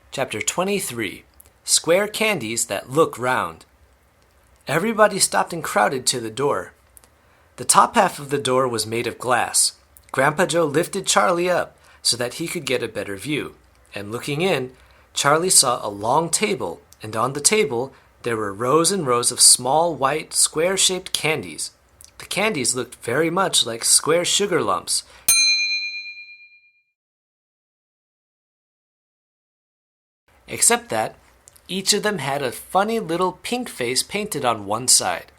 Chapter 23, Square Candies That Look Round. Everybody stopped and crowded to the door. The top half of the door was made of glass. Grandpa Joe lifted Charlie up so that he could get a better view, and looking in, Charlie saw a long table, and on the table there were rows and rows of small, white, square-shaped candies. The candies looked very much like square sugar lumps. Except that each of them had a funny little pink face painted on one side.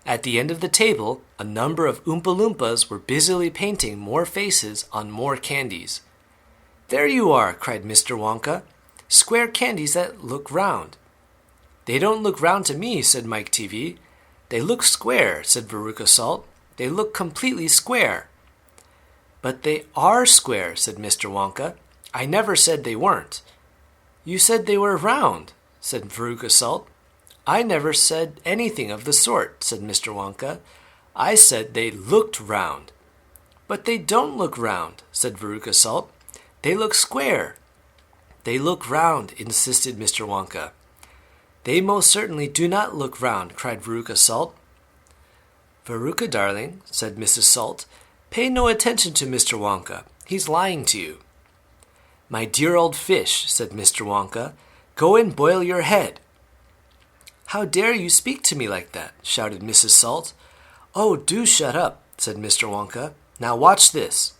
At the end of the table, a number of Oompa Loompas were busily painting more faces on more candies. "There you are," cried Mr. Wonka. "Square candies that look round." "They don't look round to me," said Mike TV. "They look square," said Veruca Salt. "They look completely square." "But they are square," said Mr. Wonka. "I never said they weren't." "You said they were round," said Veruca Salt. "I never said anything of the sort," said Mr. Wonka. "I said they looked round." "But they don't look round," said Veruca Salt. "They look square." "They look round," insisted Mr. Wonka. "They most certainly do not look round," cried Veruca Salt. "Veruca, darling," said Mrs. Salt, "pay no attention to Mr. Wonka. He's lying to you." "My dear old fish," said Mr. Wonka, "go and boil your head." "How dare you speak to me like that?" shouted Mrs. Salt. "Oh, do shut up," said Mr. Wonka. "Now watch this."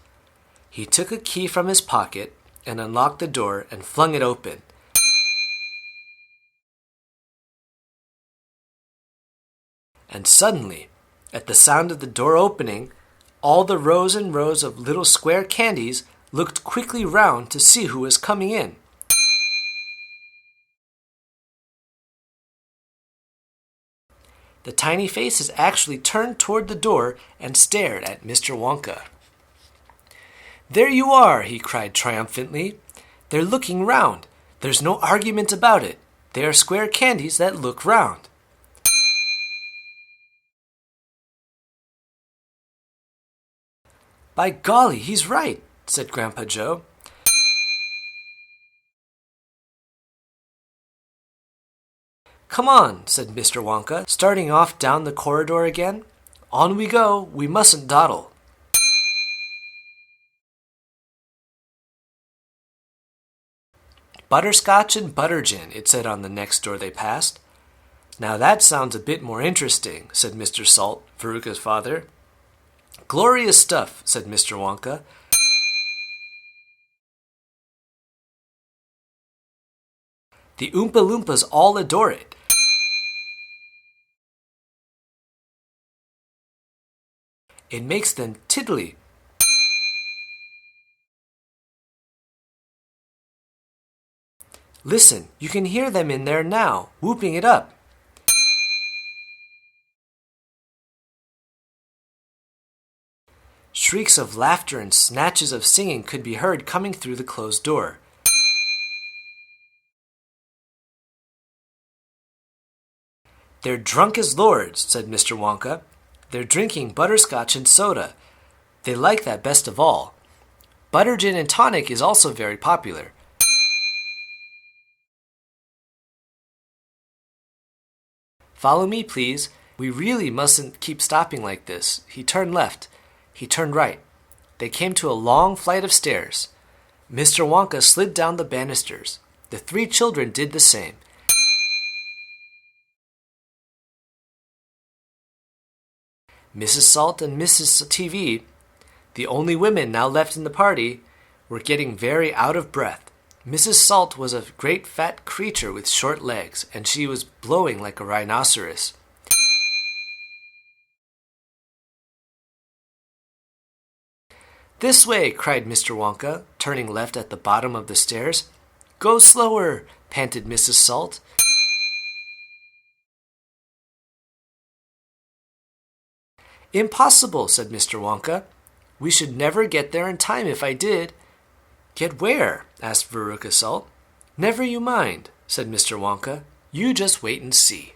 He took a key from his pocket and unlocked the door and flung it open. And suddenly, at the sound of the door opening, all the rows and rows of little square candies looked quickly round to see who was coming in. The tiny faces actually turned toward the door and stared at Mr. Wonka. "There you are," he cried triumphantly. "They're looking round. There's no argument about it. They are square candies that look round." "By golly, he's right," said Grandpa Joe. "Come on," said Mr. Wonka, starting off down the corridor again. "On we go. We mustn't dawdle." "Butterscotch and butter gin," it said on the next door they passed. "Now that sounds a bit more interesting," said Mr. Salt, Veruca's father. "Glorious stuff," said Mr. Wonka. "The Oompa Loompas all adore it." "It makes them tiddly." "Listen, you can hear them in there now, whooping it up." Shrieks of laughter and snatches of singing could be heard coming through the closed door. "They're drunk as lords," said Mr. Wonka. "They're drinking butterscotch and soda. They like that best of all. Butter gin and tonic is also very popular." "Follow me, please. We really mustn't keep stopping like this." He turned left. He turned right. They came to a long flight of stairs. Mr. Wonka slid down the banisters. The three children did the same. Mrs. Salt and Mrs. TV, the only women now left in the party, were getting very out of breath. Mrs. Salt was a great fat creature with short legs, and she was blowing like a rhinoceros. "This way," cried Mr. Wonka, turning left at the bottom of the stairs. "Go slower," panted Mrs. Salt. "Impossible," said Mr. Wonka. "We should never get there in time if I did." "Get where?" asked Veruca Salt. "Never you mind," said Mr. Wonka. "You just wait and see."